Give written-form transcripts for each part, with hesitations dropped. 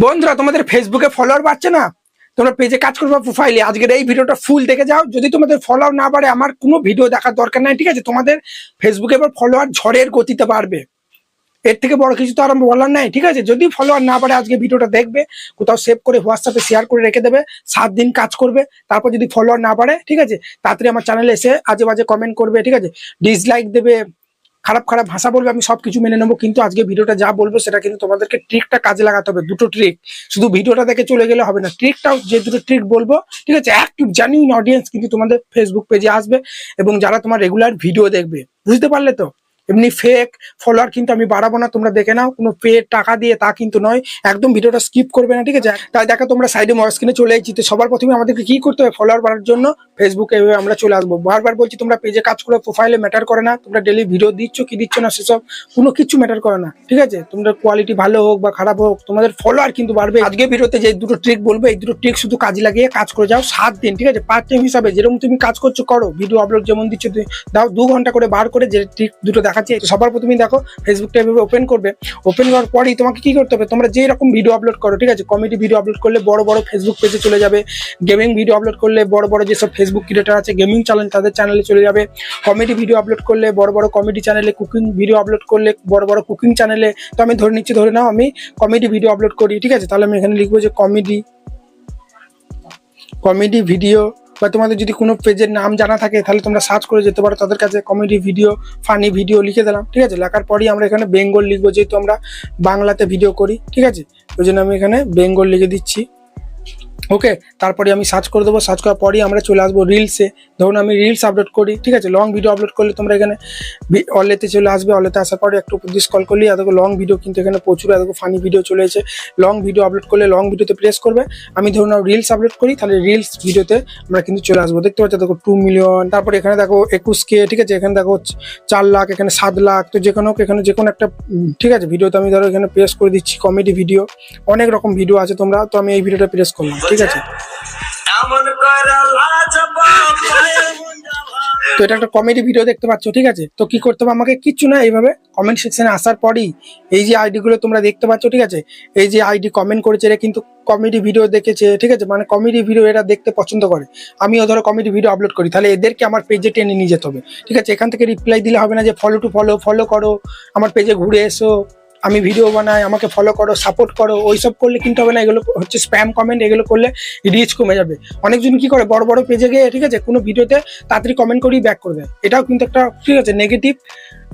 বন্ধুরা তোমাদের ফেসবুকে ফলোয়ার বাড়ছে না, তোমরা পেজে কাজ করবে প্রোফাইলে আজকের এই ভিডিওটা ফুল দেখে যাও। যদি তোমাদের ফলোয়ার না বাড়ে আমার কোনো ভিডিও দেখার দরকার নাই, ঠিক আছে? তোমাদের ফেসবুকে এবার ফলোয়ার ঝড়ের গতিতে বাড়বে, এর থেকে বড় কিছু তো আর বলার নাই, ঠিক আছে? যদি ফলোয়ার না বাড়ে আজকে ভিডিওটা দেখবে, কোথাও সেভ করে হোয়াটসঅ্যাপে শেয়ার করে রেখে দেবে, 7 দিন কাজ করবে, তারপর যদি ফলোয়ার না বাড়ে, ঠিক আছে, তাড়াতাড়ি আমার চ্যানেলে এসে আজে বাজে কমেন্ট করবে, ঠিক আছে, ডিসলাইক দেবে, খারাপ খারাপ ভাষা বলবে, আমি সবকিছু মেনে নেবো। কিন্তু আজকে ভিডিওটা যা বলবো সেটা কিন্তু তোমাদেরকে ট্রিকটা কাজে লাগাতে হবে। দুটো ট্রিক, শুধু ভিডিওটা দেখে চলে গেলে হবে না, ট্রিকটাও যে দুটো ট্রিক বলবো, ঠিক আছে, অ্যাক্টিভ জেনুইন অডিয়েন্স কিন্তু তোমাদের ফেসবুক পেজে আসবে এবং যারা তোমার রেগুলার ভিডিও দেখবে। বুঝতে পারলে তো? এমনি ফেক ফলোয়ার কিন্তু আমি বাড়াবো না, তোমরা দেখে নাও, কোনো পেড টাকা দিয়ে তা কিন্তু নয়। একদম ভিডিওটা স্কিপ করবে না, ঠিক আছে? তাই দেখো তোমরা সাইডে স্ক্রিনে চলে এসেছি। তো সবার প্রথমে আমাদেরকে কি করতে হবে? ফলোয়ার বাড়ার জন্য ফেসবুকে আমরা চলে আসবো। বারবার বলছি তোমরা পেজে কাজ করো, প্রোফাইলে ম্যাটার করে না, তোমরা ডেলি ভিডিও দিচ্ছ কি দিচ্ছ না সেসব কোনো কিছু ম্যাটার করে না, ঠিক আছে? তোমরা কোয়ালিটি ভালো হোক বা খারাপ হোক, তোমাদের ফলোয়ার কিন্তু বাড়বে। আজকে ভিডিওতে যে দুটো ট্রিক বলবো, এই দুটো ট্রিক শুধু কাজে লাগিয়ে কাজ করে যাও 7 দিন, ঠিক আছে? পার্ট টাইম হিসাবে যেরকম তুমি কাজ করছো করো, ভিডিও আপলোড যেমন দিচ্ছ দাও, 2 ঘন্টা করে বার করে যে ট্রিক দুটো দেখাচ্ছি। সবার প্রথমে দেখো ফেসবুকটা এভাবে ওপেন করবে। ওপেন করার পরেই তোমাকে কি করতে হবে? তোমরা যে রকম ভিডিও আপলোড করো, ঠিক আছে, কমেডি ভিডিও আপলোড করলে বড় বড় ফেসবুক পেজে চলে যাবে, গেমিং ভিডিও আপলোড করলে বড় বড় যেসব ফেসবুক ক্রিয়েটার আছে গেমিং চ্যানেল তাদের চ্যানেলে চলে যাবে, কমেডি ভিডিও আপলোড করলে বড় বড় কমেডি চ্যানেলে, কুকিং ভিডিও আপলোড করলে বড় বড় কুকিং চ্যানেলে। তো আমি ধরে নাও আমি কমেডি ভিডিও আপলোড করি, ঠিক আছে, তাহলে আমি এখানে লিখবো যে কমেডি ভিডিও। বা তোমাদের যদি কোনো পেজের নাম জানা থাকে তাহলে তোমরা সার্চ করে যেতে পারো তাদের কাছে, কমেডি ভিডিও, ফানি ভিডিও লিখে দিলাম, ঠিক আছে? লেখার পরই আমরা এখানে বেঙ্গল লিখবো, যেহেতু আমরা বাংলাতে ভিডিও করি, ঠিক আছে, ওই জন্য আমি এখানে বেঙ্গল লিখে দিচ্ছি। ওকে, তারপরে আমি সার্চ করে দেবো। সার্চ করার পরই আমরা চলে আসবো রিলসে। ধরুন আমি রিলস আপলোড করি, ঠিক আছে, লং ভিডিও আপলোড করলে তোমরা এখানে অলেতে চলে আসবে। অলেতে আসার পরে একটু উপর দিয়ে স্ক্রল করলে এতগুলো লং ভিডিও কিন্তু এখানে প্রচুর এতগুলো ফানি ভিডিও চলে এসেছে। লং ভিডিও আপলোড করলে লং ভিডিওতে প্রেস করবে। আমি ধরুন রিলস আপলোড করি, তাহলে রিলস ভিডিওতে আমরা কিন্তু চলে আসবো। দেখতে পাচ্ছ দেখো 2 মিলিয়ন, তারপরে এখানে দেখো 21K, ঠিক আছে, এখানে দেখো 4 লাখ, এখানে 7 লাখ। তো যে কোনো এখানে যে কোনো একটা, ঠিক আছে, ভিডিওতে আমি ধরো এখানে প্রেস করে দিচ্ছি কমেডি ভিডিও। অনেক রকম ভিডিও আছে তোমরা, তো আমি এই ভিডিওটা প্রেস করলাম, ঠিক আছে। তো এটা একটা কমেডি ভিডিও দেখতে পাচ্ছ, ঠিক আছে? তো কি করতে হবে? আমাকে কিচ্ছু না, এইভাবে কমেন্ট সেকশনে আসার পরেই এই যে আইডি গুলো তোমরা দেখতে পাচ্ছ, ঠিক আছে, এই যে আইডি কমেন্ট করেছে এরা কিন্তু কমেডি ভিডিও দেখেছে, ঠিক আছে, মানে কমেডি ভিডিও এরা দেখতে পছন্দ করে। আমিও ধরো কমেডি ভিডিও আপলোড করি, তাহলে এদেরকে আমার পেজে টেনে নিয়ে যেতে হবে, ঠিক আছে? এখান থেকে রিপ্লাই দিলে হবে না যে ফলো করো, আমার পেজে ঘুরে এসো, আমি ভিডিও বানাই, আমাকে ফলো করো, সাপোর্ট করো, ওইসব করলে কিন্তু হবে না। এগুলো হচ্ছে স্প্যাম কমেন্ট, এগুলো করলে রিচ কমে যাবে। অনেকজন কি করে বড় বড় পেজে গিয়ে, ঠিক আছে, কোনো ভিডিওতে তাড়াতাড়ি কমেন্ট করেই ব্যাক করবে, এটাও কিন্তু একটা, ঠিক আছে, নেগেটিভ।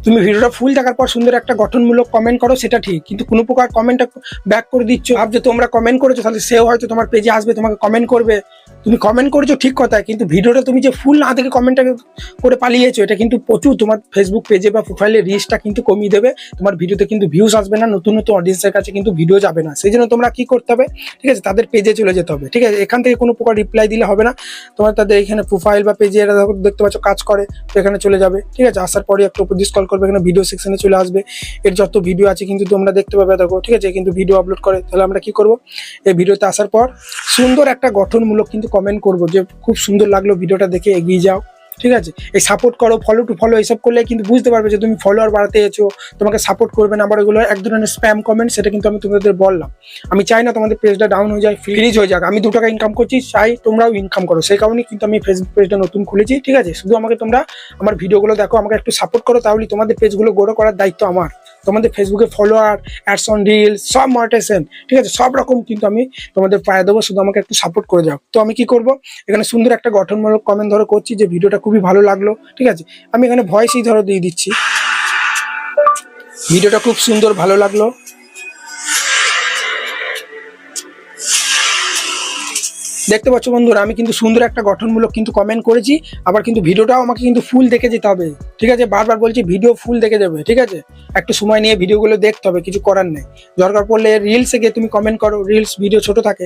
তুমি ভিডিওটা ফুল দেখার পর সুন্দর একটা গঠনমূলক কমেন্ট করো, সেটা ঠিক, কিন্তু কোনো প্রকার কমেন্টটা ব্যাক করে দিচ্ছ, ভাবছো তোমরা কমেন্ট করেছো তাহলে সেও হয়তো তোমার পেজে আসবে, তোমাকে কমেন্ট করবে। তুমি কমেন্ট করেছো ঠিক কথা, কিন্তু ভিডিওটা তুমি যে ফুল না দেখে কমেন্টটা করে পালিয়েছো, এটা কিন্তু প্রচুর তোমার ফেসবুক পেজে বা প্রোফাইলে রিচটা কিন্তু কমিয়ে দেবে। তোমার ভিডিওতে কিন্তু ভিউজ আসবে না, নতুন নতুন অডিয়েন্সের কাছে কিন্তু ভিডিও যাবে না। সেই জন্য তোমরা কি করতে হবে? ঠিক আছে, তাদের পেজে চলে যেতে হবে, ঠিক আছে? এখান থেকে কোনো প্রকার রিপ্লাই দিলে হবে না। তোমার তাদের এখানে প্রোফাইল বা পেজে এরা দেখতে পাচ্ছ কাজ করে, তো এখানে চলে যাবে, ঠিক আছে? আসার পরে একটু উপর দিয়ে স্ক্রল করবে, এখানে ভিডিও সেকশনে চলে আসবে। এর যত ভিডিও আছে কিন্তু তোমরা দেখতে পাবে, দেখো, ঠিক আছে, কিন্তু ভিডিও আপলোড করে। তাহলে আমরা কি করব? এই ভিডিওতে আসার পর সুন্দর একটা গঠনমূলক কিন্তু কমেন্ট করব যে খুব সুন্দর লাগলো ভিডিওটা দেখে, এগিয়ে যাও, ঠিক আছে? এই সাপোর্ট করো, ফলো এইসব করলে কিন্তু বুঝতে পারবে যে তুমি ফলোয়ার বাড়াতে এসেছো, তোমাকে সাপোর্ট করবে না। আবার এগুলো এক ধরনের স্প্যাম কমেন্ট, সেটা কিন্তু আমি তোমাদের বললাম। আমি চাই না তোমাদের পেজটা ডাউন হয়ে যায়, ফ্রিজ হয়ে যাক। আমি 2 টাকা ইনকাম করছি, চাই তোমরাও ইনকাম করো, সেই কারণেই কিন্তু আমি ফেসবুক পেজটা নতুন খুলেছি, ঠিক আছে? শুধু আমাকে তোমরা আমার ভিডিওগুলো দেখো, আমাকে একটু সাপোর্ট করো, তাহলে তোমাদের পেজগুলো গ্রো করার দায়িত্ব আমার। তোমাদের ফেসবুকে ফলোয়ার, অ্যাডস অন রিলস, সব মনিটাইজেশন, ঠিক আছে, সব রকম কিন্তু আমি তোমাদের পায়ে দেবো, শুধু আমাকে একটু সাপোর্ট করে যাও। তো আমি কি করব? এখানে সুন্দর একটা গঠনমূলক কমেন্ট ধরো করছি যে ভিডিওটা খুবই ভালো লাগলো, ঠিক আছে? আমি এখানে ভয়েসই ধরো দিয়ে দিচ্ছি, ভিডিওটা খুব সুন্দর ভালো লাগলো। দেখতে পাচ্ছ বন্ধুরা, আমি কিন্তু সুন্দর একটা গঠনমূলক কিন্তু কমেন্ট করেছি। আবার কিন্তু ভিডিওটাও আমাকে কিন্তু ফুল দেখে যেতে হবে, ঠিক আছে? বারবার বলছি ভিডিও ফুল দেখে যাবে, ঠিক আছে? একটু সময় নিয়ে ভিডিওগুলো দেখতে হবে, কিছু করার নেই। দরকার পড়লে রিলসে গিয়ে তুমি কমেন্ট করো, রিলস ভিডিও ছোট থাকে,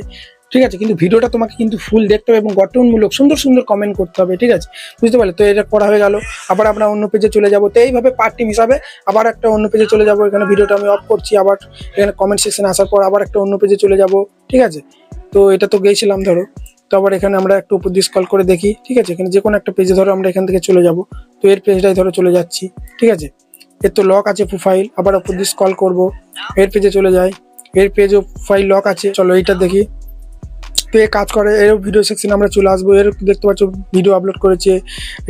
ঠিক আছে, কিন্তু ভিডিওটা তোমাকে কিন্তু ফুল দেখতে হবে এবং গঠনমূলক সুন্দর সুন্দর কমেন্ট করতে হবে, ঠিক আছে? বুঝতে পারলে? তো এটা করা হয়ে গেল। আবার আমরা অন্য পেজে চলে যাবো। তো এইভাবে পার্ট টাইম হিসাবে আবার একটা অন্য পেজে চলে যাবো। এখানে ভিডিওটা আমি অফ করছি, আবার এখানে কমেন্ট সেকশনে আসার পর আবার একটা অন্য পেজে চলে যাব, ঠিক আছে? তো এটা তো গেছিলাম ধরো। তো আবার এখানে আমরা একটু উপর দিয়ে স্ক্রল করে দেখি, ঠিক আছে, এখানে যে কোনো একটা পেজে ধরো আমরা এখান থেকে চলে যাব। তো এর পেজটাই ধরো চলে যাচ্ছি, ঠিক আছে? এর তো লক আছে প্রোফাইল। আবার উপর দিয়ে স্ক্রল করবো, এর পেজে চলে যাই, এর পেজ প্রোফাইল লক আছে। চলো এইটা দেখি। তো এ কাজ করে, এর ভিডিও সেকশনে আমরা চলে আসবো। এর দেখতে পাচ্ছ ভিডিও আপলোড করেছে,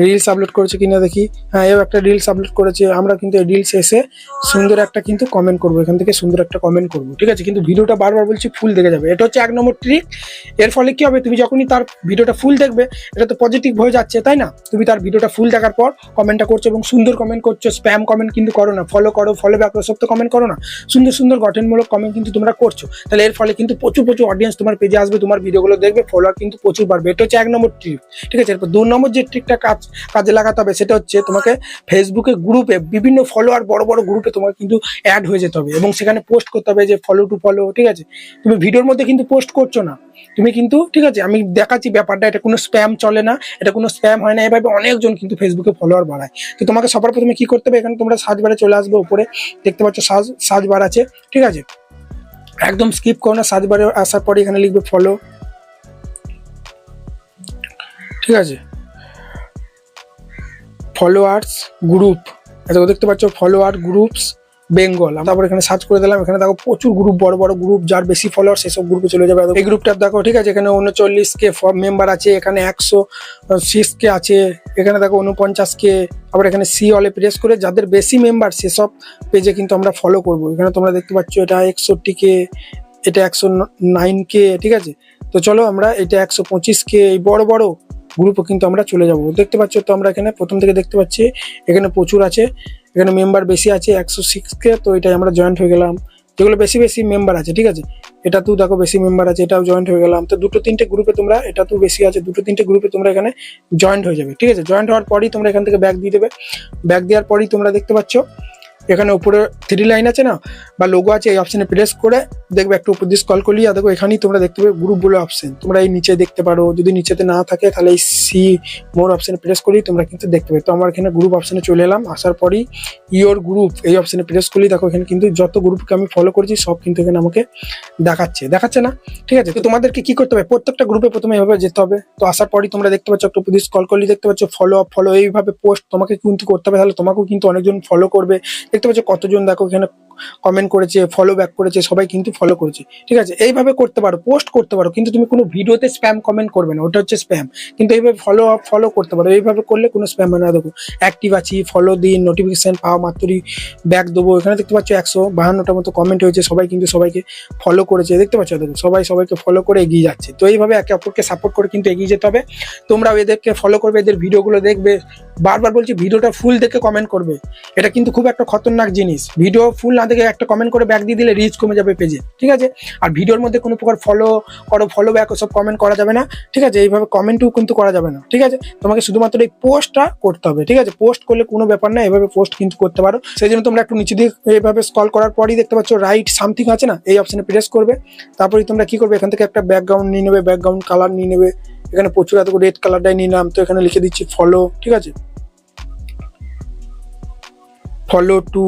রিলস আপলোড করেছে কিনা দেখি। হ্যাঁ, এও একটা রিলস আপলোড করেছে। আমরা কিন্তু এই রিলস এসে সুন্দর একটা কিন্তু কমেন্ট করবো, এখান থেকে সুন্দর একটা কমেন্ট করবো, ঠিক আছে। কিন্তু ভিডিওটা বারবার বলছি ফুল দেখে যাবে, এটা হচ্ছে 1 নম্বর ট্রিক। এর ফলে কি হবে, তুমি যখনই তার ভিডিওটা ফুল দেখবে, এটা তো পজিটিভ হয়ে যাচ্ছে, তাই না? তুমি তার ভিডিওটা ফুল দেখার পর কমেন্টটা করছো এবং সুন্দর কমেন্ট করছো, স্প্যাম কমেন্ট কিন্তু করো না, ফলো করো, ফলো ব্যাক সব তো কমেন্ট করো না, সুন্দর সুন্দর গঠনমূলক কমেন্ট কিন্তু তোমরা করছো। তাহলে এর ফলে কিন্তু প্রচুর প্রচুর অডিয়েন্স তোমার পেজে আসবে, তোমার ভিডিওগুলো দেখবে, ফলোয়ার কিন্তু প্রচুর বাড়বে। এটা হচ্ছে 1 নম্বর ট্রিক, ঠিক আছে। এরপর 2 নম্বর যে ট্রিকটা কাজে লাগাতে হবে সেটা হচ্ছে তোমাকে ফেসবুকে গ্রুপে, বিভিন্ন ফলোয়ার বড় বড় গ্রুপে তোমাকে কিন্তু অ্যাড হয়ে যেতে হবে এবং সেখানে পোস্ট করতে হবে যে ফলো টু ফলো, ঠিক আছে। তুমি ভিডিওর মধ্যে কিন্তু পোস্ট করছো না তুমি কিন্তু, ঠিক আছে। আমি দেখাচ্ছি ব্যাপারটা, এটা কোনো স্প্যাম চলে না, এটা কোনো স্প্যাম হয় না। এভাবে অনেকজন কিন্তু ফেসবুকে ফলোয়ার বাড়ায়। তো তোমাকে সবার প্রথমে কি করতে হবে, এখানে তোমরা সার্চ বারে চলে আসবে, উপরে দেখতে পাচ্ছ সার্চ বার আছে, ঠিক আছে। একদম স্কিপ করো না, সার্চ বারে আসার পরে এখানে লিখবে ফলো, ঠিক আছে। ফলোয়ার্স গ্রুপ, এটা দেখতে পাচ্ছ ফলোয়ার গ্রুপস বেঙ্গল। তারপর এখানে সার্চ করে দিলাম, এখানে দেখো প্রচুর গ্রুপ, বড় বড় গ্রুপ, যার বেশি ফলোয়ার সেসব গ্রুপে চলে যাবে। এই গ্রুপটা দেখো, ঠিক আছে। এখানে 39K মেম্বার আছে, এখানে 106K আছে, এখানে দেখো 49K। আবার এখানে সি অলে প্রেস করে যাদের বেশি মেম্বার সেসব পেজে কিন্তু আমরা ফলো করব। এখানে তোমরা দেখতে পাচ্ছ এটা 61K, এটা 109K, ঠিক আছে। তো চলো আমরা এটা 125K, এই বড় বড় গ্রুপও কিন্তু আমরা চলে যাব। দেখতে পাচ্ছ তো আমরা এখানে প্রথম থেকে দেখতে পাচ্ছি এখানে প্রচুর আছে, এখানে মেম্বার বেশি আছে 106K। তো এটাই আমরা জয়েন্ট হয়ে গেলাম, যেগুলো বেশি বেশি মেম্বার আছে, ঠিক আছে। এটা তো দেখো বেশি মেম্বার আছে, এটাও জয়েন্ট হয়ে গেলাম। তো 2-3টে গ্রুপে তোমরা, এটা তো বেশি আছে, 2-3টে গ্রুপে তোমরা এখানে জয়েন্ট হয়ে যাবে, ঠিক আছে। জয়েন্ট হওয়ার পরেই তোমরা এখান থেকে ব্যাক দিয়ে দেবে। ব্যাক দেওয়ার পরেই তোমরা দেখতে পাচ্ছ এখানে উপরে 3 লাইন আছে না, বা লোগো আছে, এই অপশনে প্রেস করে দেখবে একটু উপর দিয়ে স্ক্রল করলেই দেখো এখানেই তোমরা দেখতে পাবে গ্রুপ বলে অপশন। তোমরা এই নিচে দেখতে পারো, যদি নিচেতে না থাকে তাহলে এই সি মোর অপশনে প্রেস করেই তোমরা কিন্তু দেখতে পাবে। তো আমার এখানে গ্রুপ অপশনে চলে এলাম, আসার পরেই ইওর গ্রুপ এই অপশনে প্রেস করলেই দেখো এখানে কিন্তু যত গ্রুপকে আমি ফলো করেছি সব কিন্তু এখানে আমাকে দেখাচ্ছে না, ঠিক আছে। তো তোমাদেরকে কি করতে হবে, প্রত্যেকটা গ্রুপে প্রথমে এভাবে যেতে হবে। তো আসার পরেই তোমরা দেখতে পাচ্ছ একটু উপর দিয়ে স্ক্রল করলেই দেখতে পাচ্ছ ফলো এইভাবে পোস্ট তোমাকে কিন্তু করতে হবে, তাহলে তোমাকেও কিন্তু অনেকজন ফলো করবে। দেখতে পাচ্ছ কতজন দেখো এখানে কমেন্ট করেছে, ফলো ব্যাক করেছে, সবাই কিন্তু ফলো করেছে, ঠিক আছে। এইভাবে করতে পারো, পোস্ট করতে পারো, কিন্তু তুমি কোনো ভিডিওতে স্প্যাম কমেন্ট করবে না, ওটা হচ্ছে স্প্যাম। কিন্তু এইভাবে ফলো করতে পারো, এইভাবে করলে কোনো স্প্যাম হয় না। দেখো অ্যাক্টিভ আছি, ফলো দিন, নোটিফিকেশন পাওয়া মাত্রই ব্যাক দেবো। এখানে দেখতে পাচ্ছ 152টা মতো কমেন্ট হয়েছে, সবাই কিন্তু সবাইকে ফলো করেছে, দেখতে পাচ্ছ। দেখো সবাইকে ফলো করে এগিয়ে যাচ্ছে। তো এইভাবে একে অপরকে সাপোর্ট করে কিন্তু এগিয়ে যেতে হবে। তোমরাও এদেরকে ফলো করবে, এদের ভিডিওগুলো দেখবে। বারবার বলছি ভিডিওটা ফুল দেখে কমেন্ট করবে, এটা কিন্তু খুব একটা খতরনাক জিনিস। ভিডিও ফুল না দেখে একটা কমেন্ট করে ব্যাক দিয়ে দিলে রিচ কমে যাবে পেজে, ঠিক আছে। আর ভিডিওর মধ্যে কোনো প্রকার ফলো ব্যাক ওসব কমেন্ট করা যাবে না, ঠিক আছে। এইভাবে কমেন্টও কিন্তু করা যাবে না, ঠিক আছে। তোমাকে শুধুমাত্র এই পোস্টটা করতে হবে, ঠিক আছে। পোস্ট করলে কোনো ব্যাপার না, এইভাবে পোস্ট কিন্তু করতে পারো। সেই জন্য তোমরা একটু নিচে দিয়ে এইভাবে স্ক্রল করার পরই দেখতে পাচ্ছ রাইট সামথিং আছে না, এই অপশনে প্রেস করবে। তারপরে তোমরা কি করবে, এখান থেকে একটা ব্যাকগ্রাউন্ড নিয়ে নেবে, ব্যাকগ্রাউন্ড কালার নিয়ে নেবে। এখানে প্রচুর এত রেড কালারটাই নিলাম, তো এখানে লিখে দিচ্ছি ফলো, ঠিক আছে। ফলো টু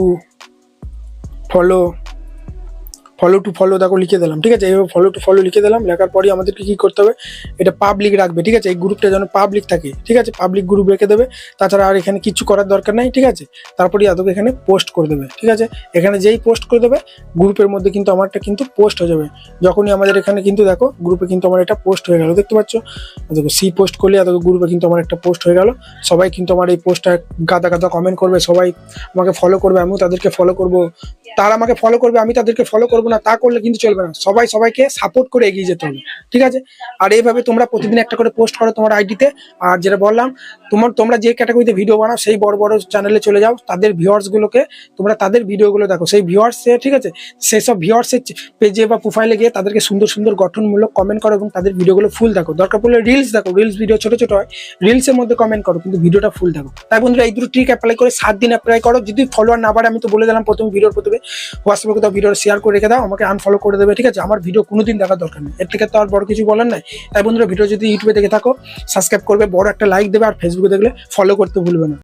ফলো দেখো লিখে দিলাম, ঠিক আছে। এইভাবে ফলো টু ফলো লিখে দিলাম। লেখার পরে আমাদেরকে কি করতে হবে, এটা পাবলিক রাখবে, ঠিক আছে। এই গ্রুপটা যেন পাবলিক থাকে, ঠিক আছে। পাবলিক গ্রুপ রেখে দেবে, তাছাড়া আর এখানে কিছু করার দরকার নাই, ঠিক আছে। তারপরে আদৌ এখানে পোস্ট করে দেবে, ঠিক আছে। এখানে যেই পোস্ট করে দেবে গ্রুপের মধ্যে কিন্তু আমারটা কিন্তু পোস্ট হয়ে যাবে। যখনই আমাদের এখানে কিন্তু দেখো গ্রুপে কিন্তু আমার এটা পোস্ট হয়ে গেল, দেখতে পাচ্ছ। দেখো সি পোস্ট করলে আদৌ গ্রুপে কিন্তু আমার একটা পোস্ট হয়ে গেল। সবাই কিন্তু আমার এই পোস্টটা গাদা কমেন্ট করবে, সবাই আমাকে ফলো করবে, আমিও তাদেরকে ফলো করবো। তারা আমাকে ফলো করবে, আমি তাদেরকে ফলো করবো না, তা করলে কিন্তু চলবে না। সবাইকে সাপোর্ট করে এগিয়ে যেতে হবে, ঠিক আছে। আর এইভাবে তোমরা প্রতিদিন একটা করে পোস্ট করো তোমার আইডিতে। আর যেটা বললাম, তোমরা যে ক্যাটাগরিতে ভিডিও বানাও সেই বড় বড় চ্যানেলে চলে যাও, তাদের ভিউয়ার্সগুলোকে তোমরা তাদের ভিডিওগুলো দেখো, সেই ভিউয়ার্সে, ঠিক আছে। সেই সব ভিউয়ার্সের পেজে বা প্রোফাইলে গিয়ে তাদেরকে সুন্দর সুন্দর গঠনমূলক কমেন্ট করো এবং তাদের ভিডিওগুলো ফুল দেখো। দরকার পড়লে রিলস দেখো, রিলস ভিডিও ছোট হয়, রিলসের মধ্যে কমেন্ট করো, কিন্তু ভিডিওটা ফুল দেখো। তাই বন্ধুরা এই দুটো ট্রিক অ্যাপ্লাই করে 7 দিন অ্যাপ্লাই করো। যদি ফলোয়ার না বাড়ে, আমি তো বলে দিলাম প্রথমে ভিডিওর প্রথমে, হোয়াটসঅ্যাপে কোথাও ভিডিও শেয়ার করে রেখে দাও, আমাকে আনফলো করে দেবে, ঠিক আছে। আমার ভিডিও কোনোদিন দেখার দরকার নেই, এর থেকে তো আর বড় কিছু বলার নাই। তাই বন্ধুরা ভিডিও যদি ইউটিউবে দেখে থাকো সাবস্ক্রাইব করবে, বড় একটা লাইক দেবে, আর ফেসবুকে দেখলে ফলো করতে ভুলবে না।